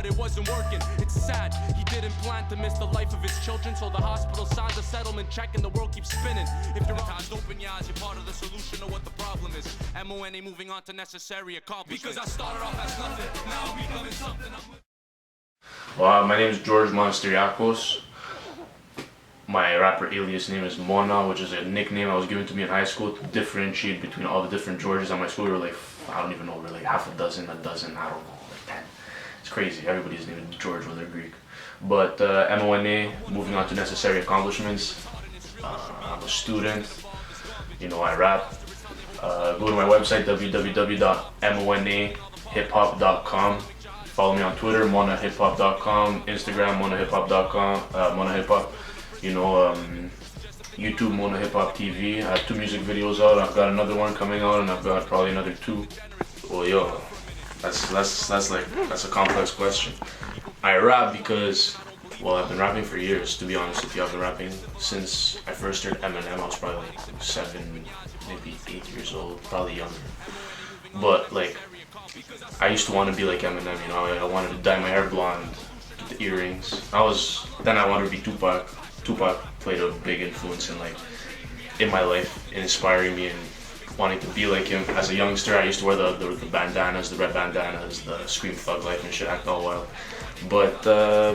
but it wasn't working. It's sad, he didn't plan to miss the life of his children, so the hospital signs a settlement check and the world keeps spinning. If your eyes open your eyes, you're part of the solution, know what the problem is. M.O.N.A moving on to necessary accomplishments. Because I started off as nothing, now I'm becoming something. Well, my name is George Monasteriakos. My rapper alias name is M.O.N.A, which is a nickname that was given to me in high school to differentiate between all the different Georges at my school. We were like, I don't even know, we're like half a dozen, I don't know, like 10. It's crazy, everybody's name is George when they're Greek. But M.O.N.A, moving on to necessary accomplishments. I'm a student, you know, I rap. Go to my website, www.monahiphop.com. Follow me on Twitter, monahiphop.com, Instagram, monahiphop.com, monahiphop. You know, YouTube, M.O.N.A Hip Hop TV. I have 2 music videos out. I've got another one coming out, and I've got probably another 2. Well, yo, that's a complex question. I rap because, well, I've been rapping for years. To be honest with you, I've been rapping since I first heard M.O.N.A. I was probably like 7, maybe 8 years old, probably younger. But like, I used to want to be like Eminem. You know, I wanted to dye my hair blonde, get the earrings. Then I wanted to be Tupac. Tupac played a big influence in my life, in inspiring me and wanting to be like him. As a youngster, I used to wear the bandanas, the red bandanas, the scream thug life and shit, act all wild. But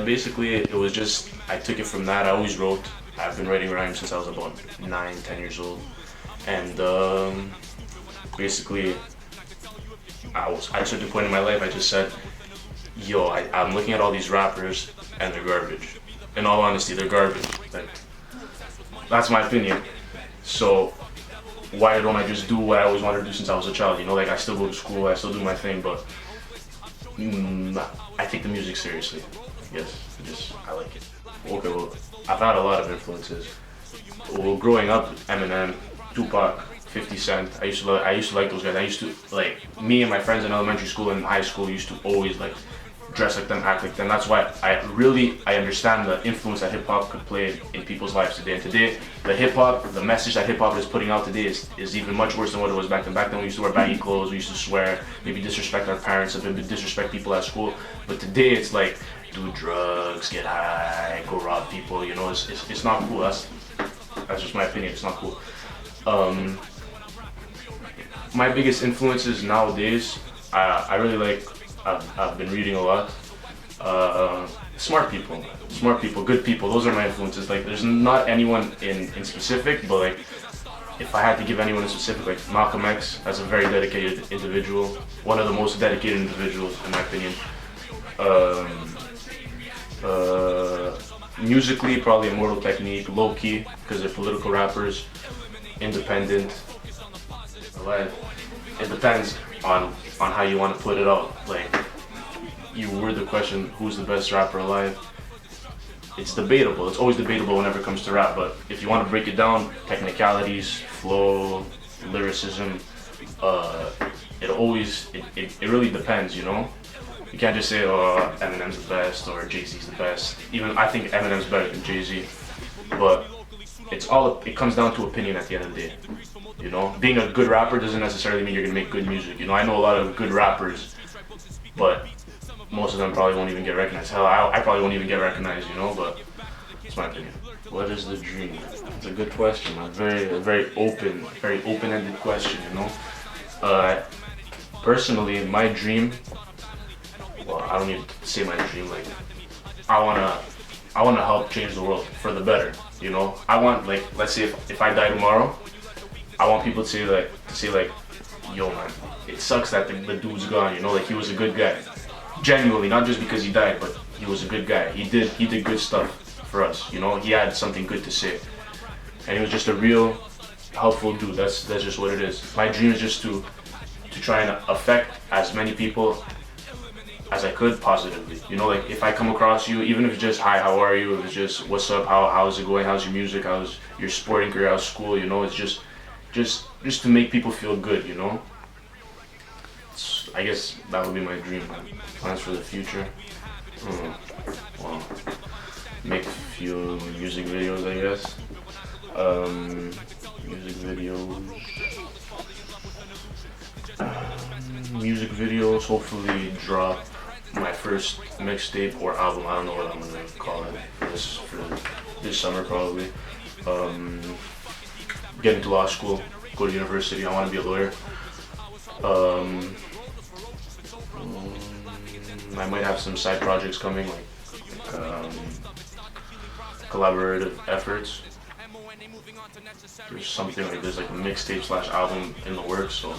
basically, it was just, I took it from that. I always wrote. I've been writing rhymes since I was about 9, 10 years old. And basically, at a certain point in my life, I just said, yo, I'm looking at all these rappers and they're garbage. In all honesty, they're garbage. Like, that's my opinion. So why don't I just do what I always wanted to do since I was a child? You know, like I still go to school, I still do my thing, but I take the music seriously. Yes, I like it. Okay, well, I've had a lot of influences. Well, growing up, Eminem, Tupac, 50 Cent. I used to like those guys. I used to, like, me and my friends in elementary school and high school used to always like dress like them, act like them. That's why I understand the influence that hip hop could play in people's lives today. And today, the message that hip hop is putting out today is even much worse than what it was back then. Back then we used to wear baggy clothes, we used to swear, maybe disrespect our parents, maybe disrespect people at school. But today it's like, do drugs, get high, go rob people, you know, it's not cool. That's just my opinion, it's not cool. My biggest influences nowadays, I really like, I've been reading a lot. Smart people, good people, those are my influences. Like, there's not anyone in specific, but like, if I had to give anyone in specific, like Malcolm X, that's a very dedicated individual, one of the most dedicated individuals in my opinion. Musically, probably Immortal Technique, Low Key, because they're political rappers, independent, alive. It depends on how you want to put it out. Like, you word the question, who's the best rapper alive? It's debatable. It's always debatable whenever it comes to rap, but if you want to break it down, technicalities, flow, lyricism, it really depends, you know? You can't just say, oh, Eminem's the best or Jay-Z's the best. Even I think Eminem's better than Jay-Z, but it comes down to opinion at the end of the day. You know, being a good rapper doesn't necessarily mean you're gonna make good music. You know, I know a lot of good rappers, but most of them probably won't even get recognized. Hell, I probably won't even get recognized, you know, but it's my opinion. What is the dream? It's a good question, a very open-ended question, you know. Personally, my dream, well, I don't need to say my dream, like, I wanna help change the world for the better, you know. I want, like, let's say if I die tomorrow, I want people to say like, yo man, it sucks that the dude's gone, you know, like he was a good guy. Genuinely, not just because he died, but he was a good guy. He did good stuff for us, you know, he had something good to say. And he was just a real helpful dude. That's just what it is. My dream is just to try and affect as many people as I could positively. You know, like if I come across you, even if it's just hi, how are you, if it's just what's up, how's it going, how's your music, how's your sporting career, how's school, you know, it's just to make people feel good, you know. I guess that would be my dream. Plans for the future. Well, make a few music videos, I guess. Music videos, hopefully drop my first mixtape or album. I don't know what I'm gonna call it for this summer probably. Get into law school, go to university. I want to be a lawyer. I might have some side projects coming, like collaborative efforts. There's something like there's like a mixtape / album in the works, so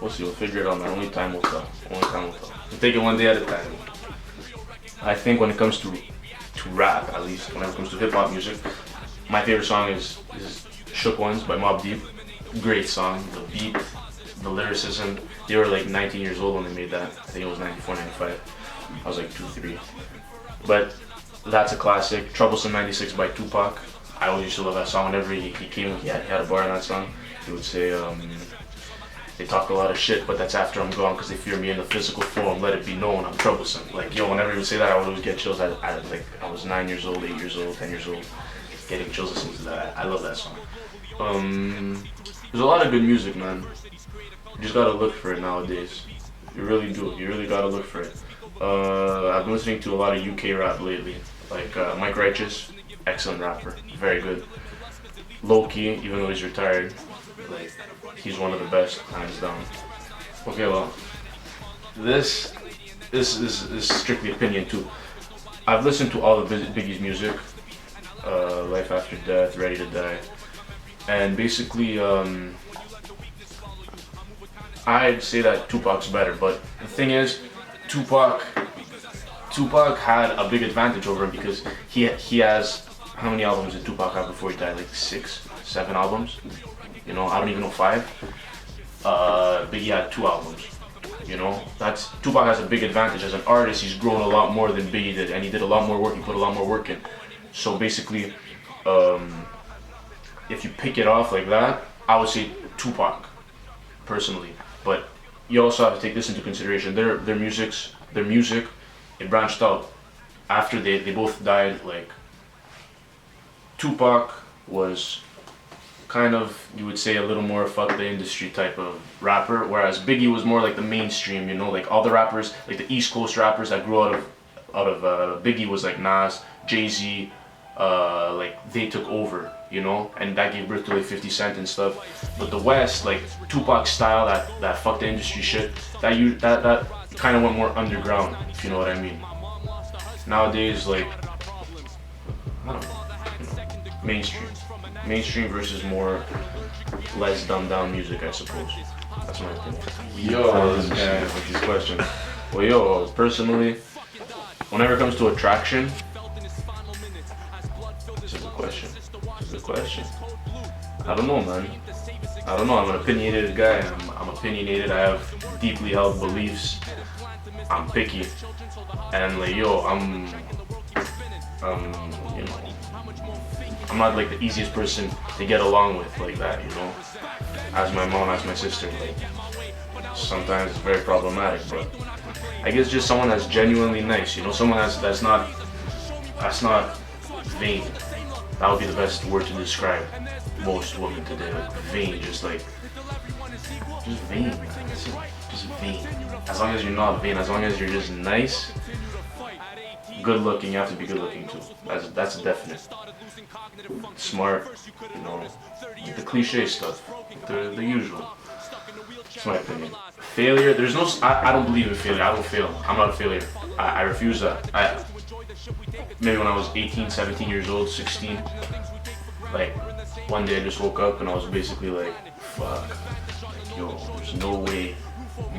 we'll see. We'll figure it out, man. Only time will tell. Only time will tell. We'll take it one day at a time. I think when it comes to rap, at least when it comes to hip hop music, my favorite song is Shook Ones by Mobb Deep. Great song. The beat, the lyricism. They were like 19 years old when they made that. I think it was 94, 95. I was like 2, 3. But that's a classic. Troublesome 96 by Tupac. I always used to love that song. Whenever he came, he had a bar in that song. He would say, they talk a lot of shit, but that's after I'm gone because they fear me in the physical form. Let it be known I'm troublesome. Like, yo, whenever he would say that, I would always get chills. I was 9 years old, 8 years old, 10 years old, getting chills listening to that. I love that song. There's a lot of good music, man. You just gotta look for it nowadays. You really do. You really gotta look for it. I've been listening to a lot of UK rap lately, like Mike Righteous, excellent rapper, very good. Low-key, even though he's retired, like he's one of the best, hands down. Okay, well, this is strictly opinion too. I've listened to all of Biggie's music, Life After Death, Ready to Die, and basically, I'd say that Tupac's better, but the thing is, Tupac had a big advantage over him because he has, how many albums did Tupac have before he died? Like 6, 7 albums? You know, I don't even know 5. Biggie had 2 albums. You know, Tupac has a big advantage as an artist. He's grown a lot more than Biggie did, and he did a lot more work. He put a lot more work in. So basically, if you pick it off like that, I would say Tupac, personally. But you also have to take this into consideration. Their music, it branched out after they both died. Like, Tupac was kind of, you would say, a little more fuck the industry type of rapper, whereas Biggie was more like the mainstream, you know, like all the rappers, like the East Coast rappers that grew out of Biggie was like Nas, Jay-Z, like they took over, you know, and that gave birth to like 50 Cent and stuff. But the West, like Tupac's style, that fuck the industry shit, that kind of went more underground, if you know what I mean. Nowadays, like, I don't know, mainstream versus more less dumbed down music, I suppose. That's my opinion. Yo, this guy with these questions. Well, yo, personally, whenever it comes to attraction, it's a good question. It's a good question. I don't know, man. I don't know. I'm an opinionated guy. I'm opinionated. I have deeply held beliefs. I'm picky, and like, yo, you know, I'm not like the easiest person to get along with like that, you know. As my mom, as my sister, like sometimes it's very problematic, but I guess just someone that's genuinely nice, you know, someone that's not vain. That would be the best word to describe most women today. Like vain, just vain, man. That's it. Just vain. As long as you're not vain, as long as you're just nice, good looking. You have to be good looking too. That's a definite. Smart, you know, the cliche stuff, the usual. That's my opinion. Failure, there's no, I don't believe in failure. I don't fail. I'm not a failure. I refuse that. Maybe when I was 18, 17 years old, 16, like one day I just woke up and I was basically like, fuck, like, yo, there's no way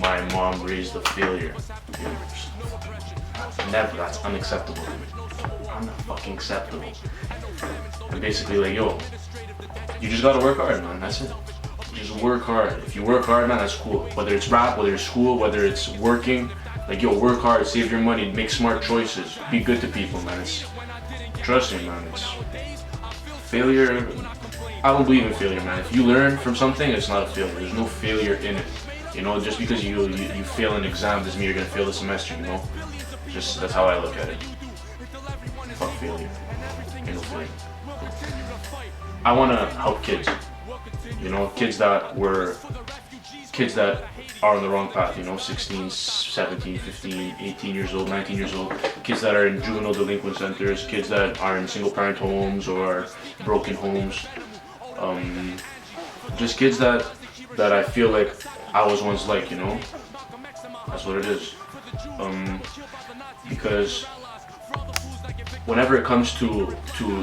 my mom raised a failure. Never, that's unacceptable. Fucking acceptable. And basically like, yo, you just gotta work hard, man, that's it. Just work hard. If you work hard, man, that's cool. Whether it's rap, whether it's school, whether it's working, like, yo, work hard, save your money, make smart choices, be good to people, man. Trust me, man, it's failure. I don't believe in failure, man. If you learn from something, it's not a failure. There's no failure in it. You know, just because you fail an exam doesn't mean you're gonna fail the semester, you know? Just, that's how I look at it. Fuck failure. Ain't no failure. I wanna help kids. You know, kids that were kids that are on the wrong path, you know, 16, 17, 15, 18 years old, 19 years old, kids that are in juvenile delinquent centers, kids that are in single parent homes or broken homes, just kids that I feel like I was once like, you know, that's what it is. Because whenever it comes to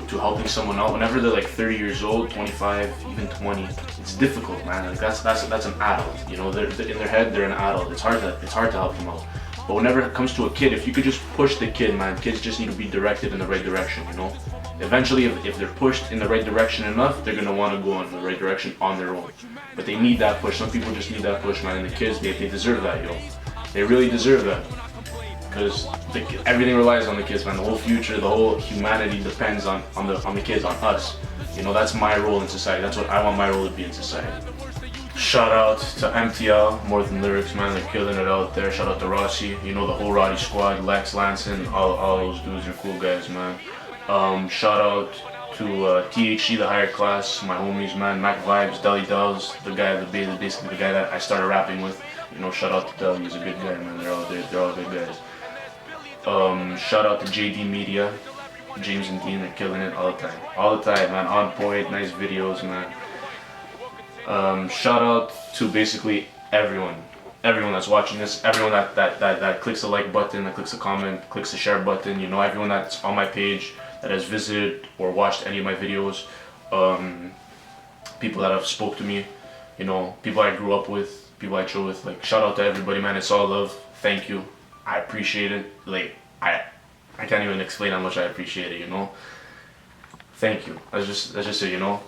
helping someone out, whenever they're like 30 years old, 25, even 20, it's difficult, man. Like that's an adult, you know. They're in their head, they're an adult. It's hard to help them out. But whenever it comes to a kid, if you could just push the kid, man, kids just need to be directed in the right direction, you know. Eventually, if they're pushed in the right direction enough, they're gonna want to go in the right direction on their own. But they need that push. Some people just need that push, man. And the kids, they deserve that, yo. They really deserve that. Because everything relies on the kids, man. The whole future, the whole humanity depends on the kids, on us. You know, that's my role in society. That's what I want my role to be in society. Shout out to MTL, More Than Lyrics, man. They're killing it out there. Shout out to Rossi, you know, the whole Roddy squad, Lex, Lanson, all those dudes are cool guys, man. Shout out to THC, the higher class, my homies, man. Mac Vibes, Deli Dells, basically the guy that I started rapping with. You know, shout out to Deli, he's a good guy, man. They're all good guys. Shout out to JDMedia, James and Dean, they're killing it all the time, man. On point, nice videos, man. Shout out to basically everyone that's watching this, everyone that clicks the like button, that clicks the comment, clicks the share button, you know, everyone that's on my page, that has visited or watched any of my videos, people that have spoke to me, you know, people I grew up with, people I chill with, like, shout out to everybody, man. It's all love. Thank you. I appreciate it. Like, I can't even explain how much I appreciate it, you know. Thank you. That's just it, you know.